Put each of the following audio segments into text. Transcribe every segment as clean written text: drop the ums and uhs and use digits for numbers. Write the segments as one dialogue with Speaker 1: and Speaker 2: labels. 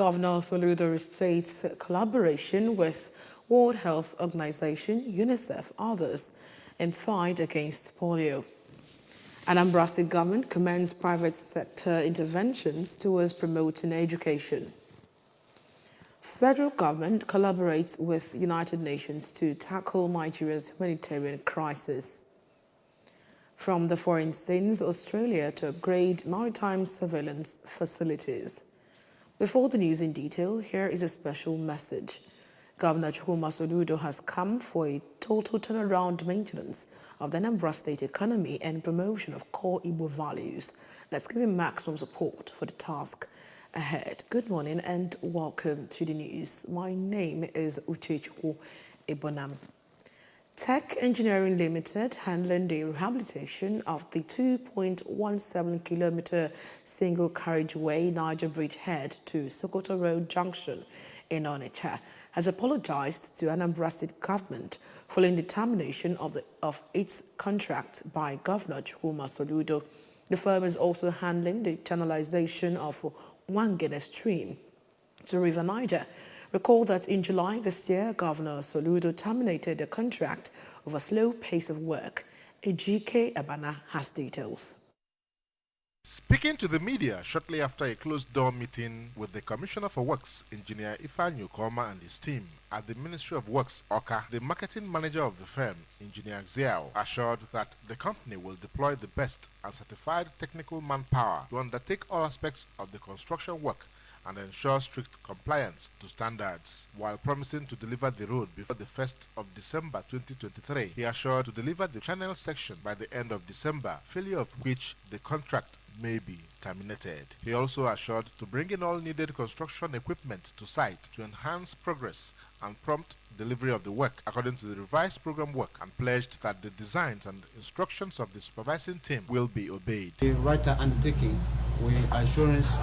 Speaker 1: Governor Soludo states collaboration with World Health Organization, UNICEF, others in fight against polio. Anambra State government commends private sector interventions towards promoting education. Federal government collaborates with United Nations to tackle Nigeria's humanitarian crisis. From the foreign scenes, Australia to upgrade maritime surveillance facilities. Before the news in detail, here is a special message. Governor Chukwuma Soludo has come for a total turnaround maintenance of the Anambra State economy and promotion of core Igbo values. Let's give him maximum support for the task ahead. Good morning and welcome to the news. My name is Uchechukwu Ibonam. Tech Engineering Limited, handling the rehabilitation of the 2.17-kilometer single carriageway Niger Bridge head to Sokoto Road Junction in Onitsha, has apologized to Anambra State government following the termination of its contract by Governor Chukwuma Soludo. The firm is also handling the channelization of Wangene Stream to River Niger. Recall that in July this year, Governor Soludo terminated the contract of a slow pace of work. Ejike Abana has details.
Speaker 2: Speaking to the media shortly after a closed-door meeting with the Commissioner for Works, Engineer Ifeanyi Ukoma and his team at the Ministry of Works, Oka, the marketing manager of the firm, Engineer Xiao, assured that the company will deploy the best and certified technical manpower to undertake all aspects of the construction work and ensure strict compliance to standards, while promising to deliver the road before the 1st of December 2023. He assured to deliver the channel section by the end of December, failure of which the contract may be terminated. He also assured to bring in all needed construction equipment to site to enhance progress and prompt delivery of the work according to the revised program work, and pledged that the designs and instructions of the supervising team will be obeyed.
Speaker 3: The writer undertaking, our insurance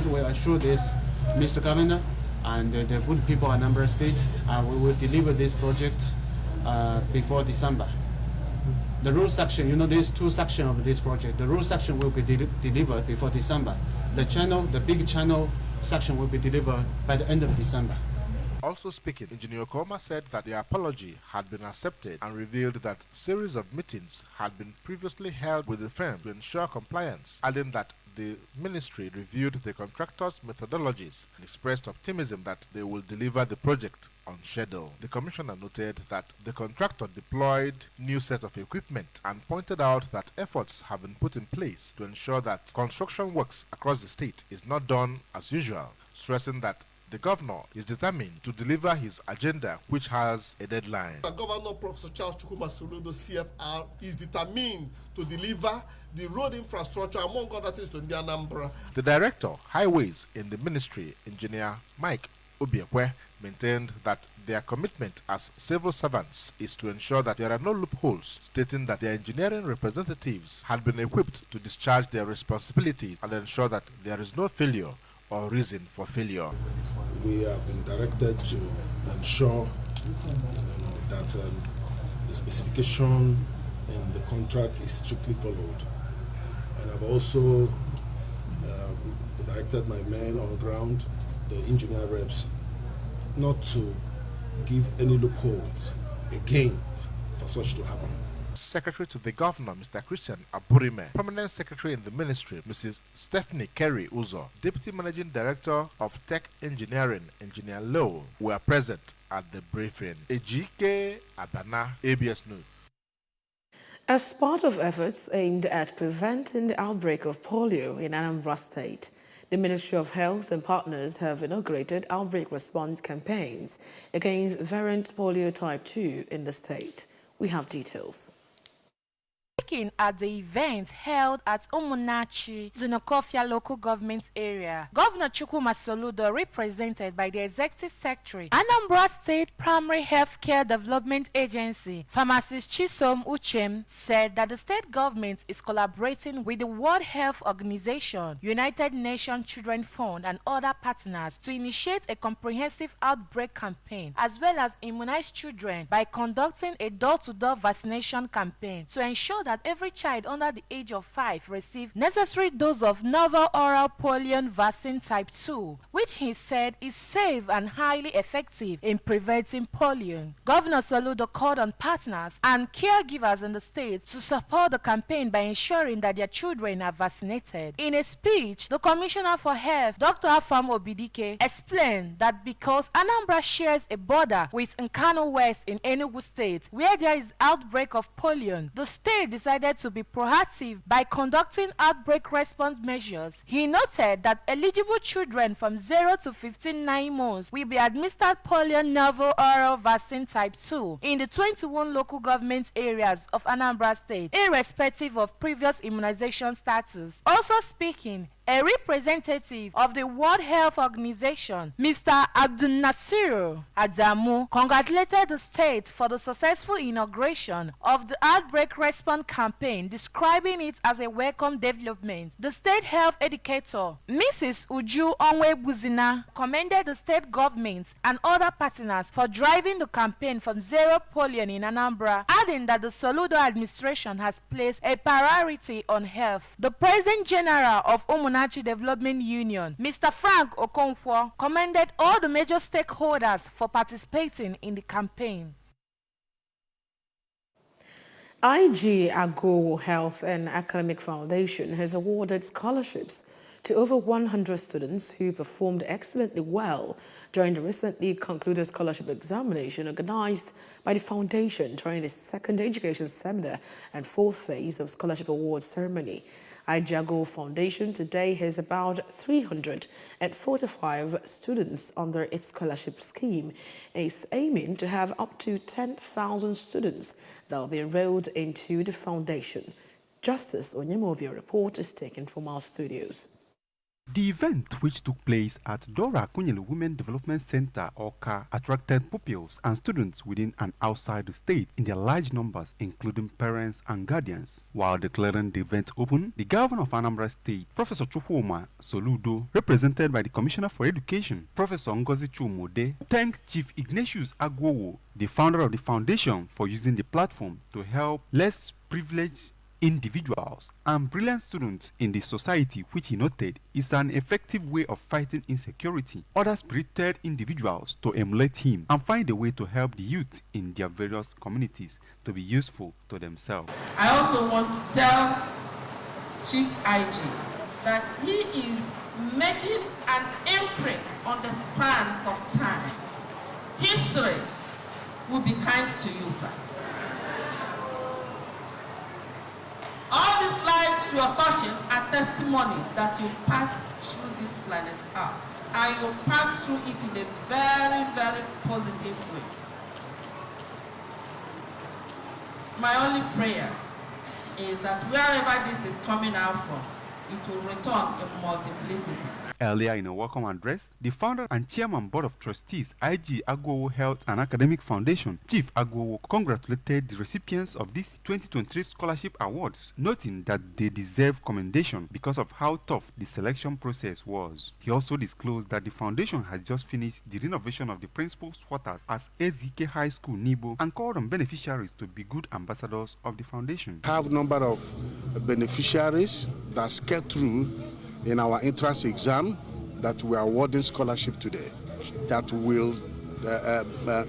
Speaker 3: will assure this, Mr. Governor, and the good people of Anambra State, we will deliver this project before December. The road section, there's two sections of this project. The road section will be delivered before December. The big channel section will be delivered by the end of December.
Speaker 2: Also speaking, Engineer Ukoma said that the apology had been accepted and revealed that series of meetings had been previously held with the firm to ensure compliance, adding that the ministry reviewed the contractors' methodologies and expressed optimism that they will deliver the project on schedule. The commissioner noted that the contractor deployed new set of equipment and pointed out that efforts have been put in place to ensure that construction works across the state is not done as usual, stressing that the governor is determined to deliver his agenda, which has a deadline.
Speaker 4: Governor Professor Charles Chukwuma Soludo, CFR, is determined to deliver the road infrastructure, among other things, to the Anambra.
Speaker 2: The director, highways in the ministry, Engineer Mike Obiekwe, maintained that their commitment as civil servants is to ensure that there are no loopholes, stating that their engineering representatives had been equipped to discharge their responsibilities and ensure that there is no failure or reason for failure.
Speaker 5: We have been directed to ensure that the specification in the contract is strictly followed. And I've also directed my men on the ground, the engineer reps, not to give any loopholes again for such to happen.
Speaker 2: Secretary to the Governor, Mr. Christian Aburime, Permanent Secretary in the Ministry, Mrs. Stephanie Kerry Uzo, Deputy Managing Director of Tech Engineering, Engineer Lowe, were present at the briefing. Ejike Abana, ABS News.
Speaker 1: As part of efforts aimed at preventing the outbreak of polio in Anambra State, the Ministry of Health and partners have inaugurated outbreak response campaigns against variant polio type 2 in the state. We have details.
Speaker 6: Speaking at the event held at Umunachi, Zinokofia local government area, Governor Chukwuma Soludo, represented by the Executive Secretary, Anambra State Primary Healthcare Development Agency, Pharmacist Chisom Uchem, said that the state government is collaborating with the World Health Organization, United Nations Children Fund, and other partners to initiate a comprehensive outbreak campaign as well as immunize children by conducting a door-to-door vaccination campaign to ensure ensure that every child under the age of 5 receive necessary dose of novel oral polio vaccine type 2, which he said is safe and highly effective in preventing polio. Governor Soludo called on partners and caregivers in the state to support the campaign by ensuring that their children are vaccinated. In a speech, the Commissioner for Health, Dr. Afam Obidike, explained that because Anambra shares a border with Nkano West in Enugu State, where there is outbreak of polio, the state decided to be proactive by conducting outbreak response measures. He noted that eligible children from 0 to 15 months will be administered polio novel oral vaccine type 2 in the 21 local government areas of Anambra State, irrespective of previous immunization status. Also speaking, a representative of the World Health Organization, Mr. Abdul Nasir Adamu, congratulated the state for the successful inauguration of the outbreak response campaign, describing it as a welcome development. The state health educator, Mrs. Uju Onwe-Buzina, commended the state government and other partners for driving the campaign from zero polio in Anambra, adding that the Soludo administration has placed a priority on health. The President General of Umunnachi Development Union, Mr. Frank Okonkwo, commended all the major stakeholders for participating in the campaign.
Speaker 1: IG Agro Health and Academic Foundation has awarded scholarships to over 100 students who performed excellently well during the recently concluded scholarship examination organized by the foundation during the second education seminar and fourth phase of scholarship award ceremony. Ijago Foundation today has about 345 students under its scholarship scheme. It's aiming to have up to 10,000 students that will be enrolled into the foundation. Justice Onyemovia report is taken from our studios.
Speaker 7: The event, which took place at Dora Akunyele Women Development Center, Oka, attracted pupils and students within and outside the state in their large numbers, including parents and guardians. While declaring the event open, the governor of Anambra State, Professor Chukwuma Soludo, represented by the Commissioner for Education, Professor Ngozi Chumode, thanked Chief Ignatius Agwowo, the founder of the foundation, for using the platform to help less privileged individuals and brilliant students in the society, which he noted is an effective way of fighting insecurity. Other spirited individuals to emulate him and find a way to help the youth in their various communities to be useful to themselves.
Speaker 8: I also want to tell Chief IG that he is making an imprint on the sands of time. History will be kind to you, sir. All these lives you are touching are testimonies that you passed through this planet Earth, and you passed through it in a very, very positive way. My only prayer is that wherever this is coming out from, it will return in multiplicity.
Speaker 7: Earlier in a welcome address, the founder and chairman board of trustees, IG Agwowo Health and Academic Foundation, Chief Agwowo, congratulated the recipients of these 2023 scholarship awards, noting that they deserve commendation because of how tough the selection process was. He also disclosed that the foundation has just finished the renovation of the principal's quarters at SZK High School, Nibo, and called on beneficiaries to be good ambassadors of the foundation.
Speaker 9: Have a number of beneficiaries that scaled through in our entrance exam that we are awarding scholarship today that will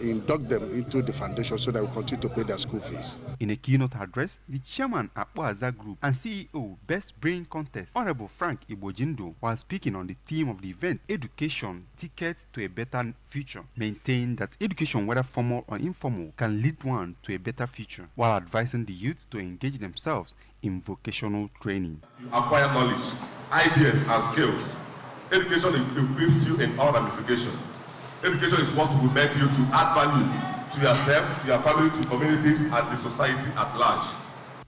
Speaker 9: induct them into the foundation so that we continue to pay their school fees.
Speaker 7: In a keynote address, the chairman at Oaza Group and CEO Best Brain Contest, Honorable Frank Ibojindo, while speaking on the theme of the event, Education, Ticket to a Better Future, maintained that education, whether formal or informal, can lead one to a better future, while advising the youth to engage themselves in vocational training.
Speaker 10: You acquire knowledge, ideas and skills. Education equips you in all ramifications. Education is what will make you to add value to yourself, to your family, to communities, and the society at large.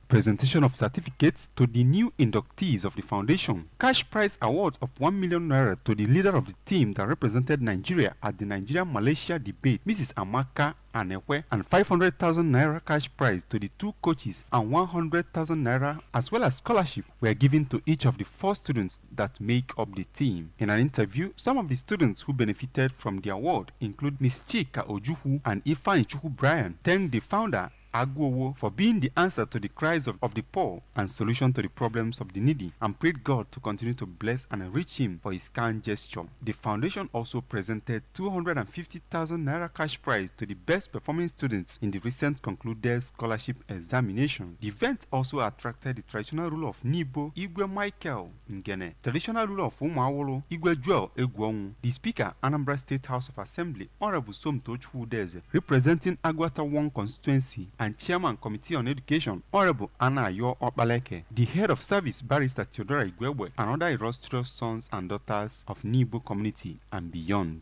Speaker 7: Presentation of certificates to the new inductees of the foundation. Cash prize award of 1 million naira to the leader of the team that represented Nigeria at the Nigeria-Malaysia debate, Mrs. Amaka Anewe, and 500,000 naira cash prize to the two coaches and 100,000 naira as well as scholarship were given to each of the 4 students that make up the team. In an interview, some of the students who benefited from the award include Ms. Chika Ojuhu and Ifan Ichuku Brian, thanked the founder Agwowo for being the answer to the cries of the poor and solution to the problems of the needy, and prayed God to continue to bless and enrich him for his kind gesture. The foundation also presented 250,000 naira cash prize to the best performing students in the recent concluded scholarship examination. The event also attracted the traditional ruler of Nibo, Igwe Michael Ngene, traditional ruler of Umawolo, Igwe Joel Egwonwu, the Speaker, Anambra State House of Assembly, Honorable Somtochukwu Udeze, representing Agwata 1 constituency, and Chairman Committee on Education, Honorable Anna Ayo Opaleke, the Head of Service, Barrister Theodora Igwebwe, and other illustrious sons and daughters of Nibo community and beyond.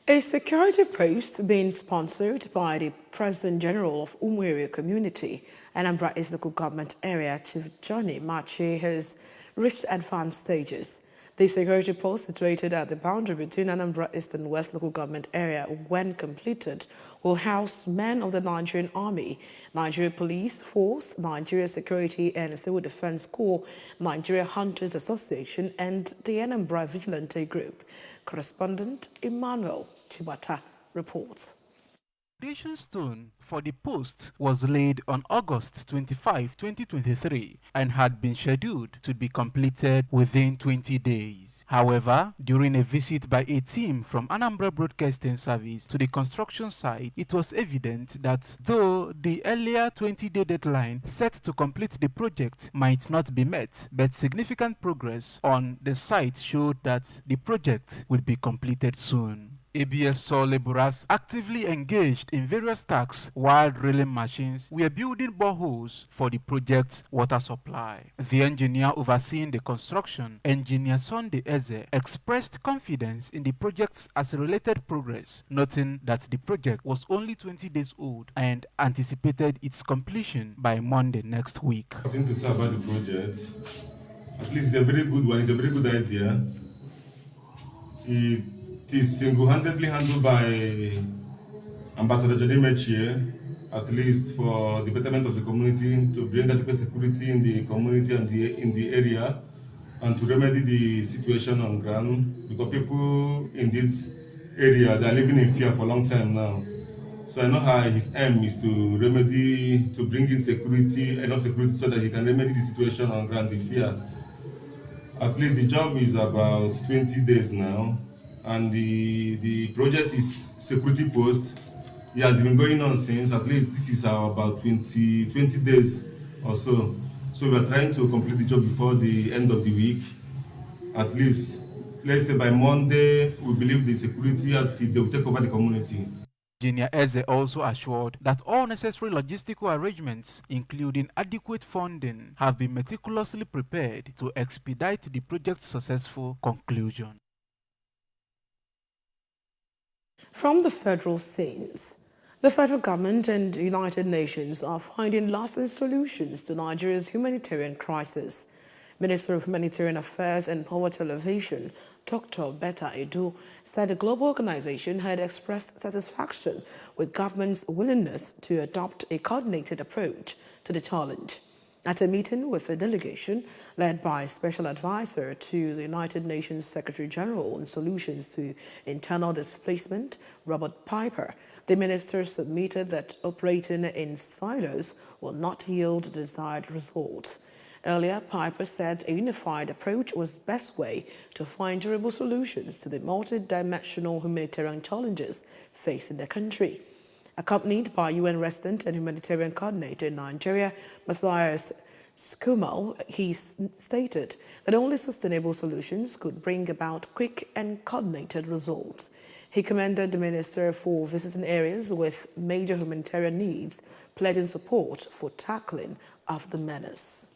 Speaker 1: A security post being sponsored by the President General of Umueri Community, Anambra East Local Government Area, Chief Johnny Machi, has reached advanced stages. The security post, situated at the boundary between Anambra East and West Local Government Area, when completed, will house men of the Nigerian Army, Nigeria Police Force, Nigeria Security and Civil Defense Corps, Nigeria Hunters Association, and the Anambra Vigilante Group. Correspondent Emmanuel Chibata reports.
Speaker 11: The foundation stone for the post was laid on August 25, 2023 and had been scheduled to be completed within 20 days. However, during a visit by a team from Anambra Broadcasting Service to the construction site, it was evident that though the earlier 20-day deadline set to complete the project might not be met, but significant progress on the site showed that the project will be completed soon. ABS saw laborers actively engaged in various tasks while drilling machines were building boreholes for the project's water supply. The engineer overseeing the construction, Engineer Sunday Eze, expressed confidence in the project's accelerated progress, noting that the project was only 20 days old and anticipated its completion by Monday next week.
Speaker 10: I think to say about the project, at least it's a very good one, it's a very good idea. It is single-handedly handled by Ambassador Johnny Mechie, at least for the betterment of the community, to bring adequate security in the community and in the area, and to remedy the situation on ground, because people in this area, they are living in fear for a long time now. So I know how his aim is to bring in security, enough security so that he can remedy the situation on ground, the fear. At least the job is about 20 days now. And the project is security post. It has been going on since, at least this is about 20 days or so. So we are trying to complete the job before the end of the week. At least, let's say by Monday, we believe the security outfit, they will take over the community.
Speaker 11: Engineer Eze also assured that all necessary logistical arrangements, including adequate funding, have been meticulously prepared to expedite the project's successful conclusion.
Speaker 1: From the federal scenes, the federal government and the United Nations are finding lasting solutions to Nigeria's humanitarian crisis. Minister of Humanitarian Affairs and Poverty Alleviation, Dr. Betta Edu, said the global organization had expressed satisfaction with government's willingness to adopt a coordinated approach to the challenge. At a meeting with a delegation led by Special Advisor to the United Nations Secretary General on Solutions to Internal Displacement, Robert Piper, the minister submitted that operating in silos will not yield desired results. Earlier, Piper said a unified approach was the best way to find durable solutions to the multidimensional humanitarian challenges facing the country. Accompanied by UN Resident and Humanitarian Coordinator in Nigeria, Matthias Skumal, he stated that only sustainable solutions could bring about quick and coordinated results. He commended the minister for visiting areas with major humanitarian needs, pledging support for tackling of the menace.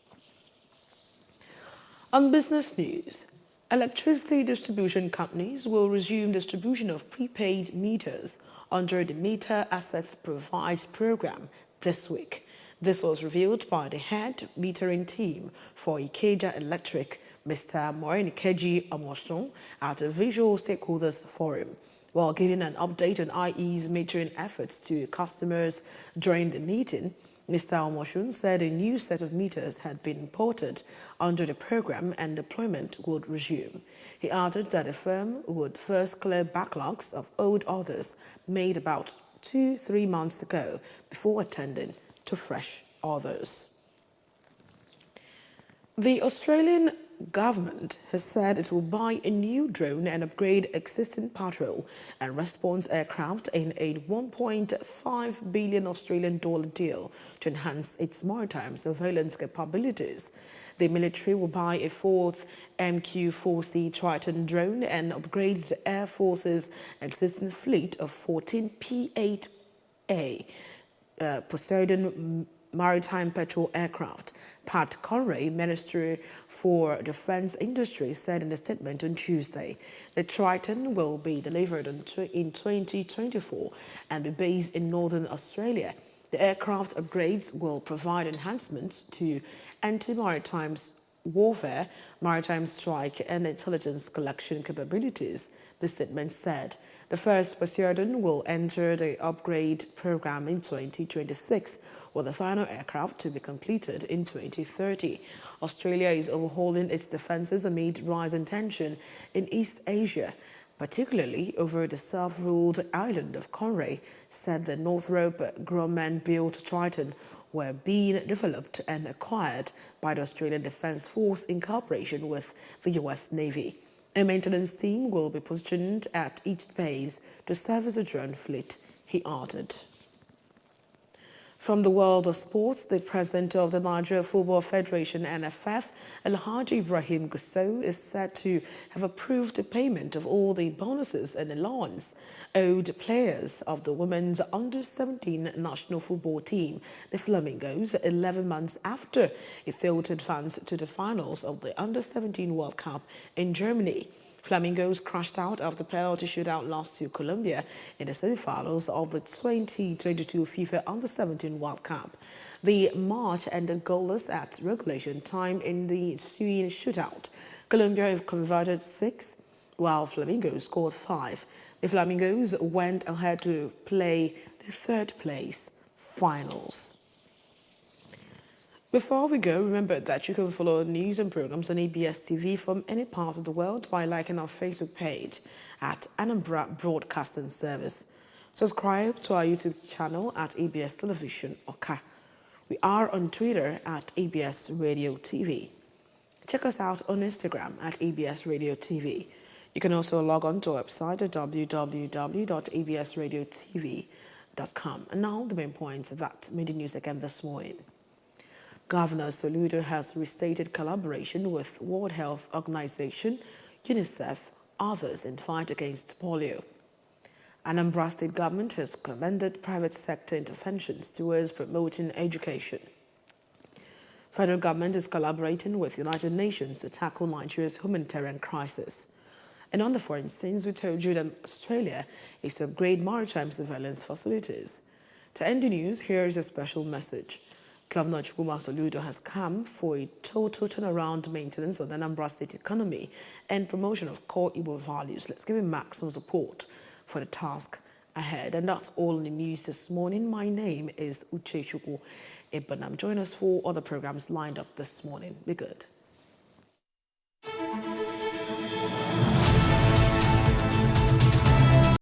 Speaker 1: On business news, electricity distribution companies will resume distribution of prepaid meters under the Meter Assets Provides program this week. This was revealed by the head metering team for Ikeja Electric, Mr. Morenikeji Amoshon, at a Visual Stakeholders Forum. While giving an update on IE's metering efforts to customers during the meeting, Mr. Amoshun said a new set of meters had been imported under the program and deployment would resume. He added that the firm would first clear backlogs of old orders made about 2-3 months ago before attending to fresh orders. The Australian government has said it will buy a new drone and upgrade existing patrol and response aircraft in a $1.5 billion Australian deal to enhance its maritime surveillance capabilities. The military will buy a fourth MQ-4C Triton drone and upgrade the Air Force's existing fleet of 14 P-8A Poseidon maritime patrol aircraft. Pat Conray, Minister for Defence Industry, said in a statement on Tuesday the Triton will be delivered in 2024 and be based in Northern Australia. The aircraft upgrades will provide enhancements to anti-maritime warfare, maritime strike and intelligence collection capabilities, the statement said. The first Poseidon will enter the upgrade program in 2026, with the final aircraft to be completed in 2030. Australia is overhauling its defences amid rising tension in East Asia, particularly over the self-ruled island of Conray, said the Northrop Grumman-built Triton were being developed and acquired by the Australian Defence Force in cooperation with the US Navy. A maintenance team will be positioned at each base to service a drone fleet, he added. From the world of sports, the president of the Nigeria Football Federation, NFF, Alhaji Ibrahim Gusau, is said to have approved the payment of all the bonuses and allowance owed players of the women's under-17 national football team, the Flamingos, 11 months after it failed to advance to the finals of the under-17 World Cup in Germany. Flamingos crashed out of the penalty shootout loss to Colombia in the semi-finals of the 2022 FIFA Under-17 World Cup. The match ended goalless at regulation time in the ensuing shootout. Colombia converted 6, while Flamingos scored 5. The Flamingos went ahead to play the third-place finals. Before we go, remember that you can follow news and programs on ABS TV from any part of the world by liking our Facebook page at Anambra Broadcasting Service. Subscribe to our YouTube channel at ABS Television Oka. We are on Twitter at ABS Radio TV. Check us out on Instagram at ABS Radio TV. You can also log on to our website at www.absradiotv.com. And now the main points that made the news again this morning. Governor Soludo has restated collaboration with World Health Organization, UNICEF, others in fight against polio. Anambra State government has commended private sector interventions towards promoting education. Federal government is collaborating with United Nations to tackle Nigeria's humanitarian crisis. And on the foreign scenes, we told you that Australia is to upgrade maritime surveillance facilities. To end the news, here is a special message. Governor Chukwuma Soludo has come for a total turnaround maintenance of the Anambra State economy and promotion of core Igbo values. Let's give him maximum support for the task ahead. And that's all in the news this morning. My name is Uchechukwu Ibanam. Join us for other programs lined up this morning. Be good.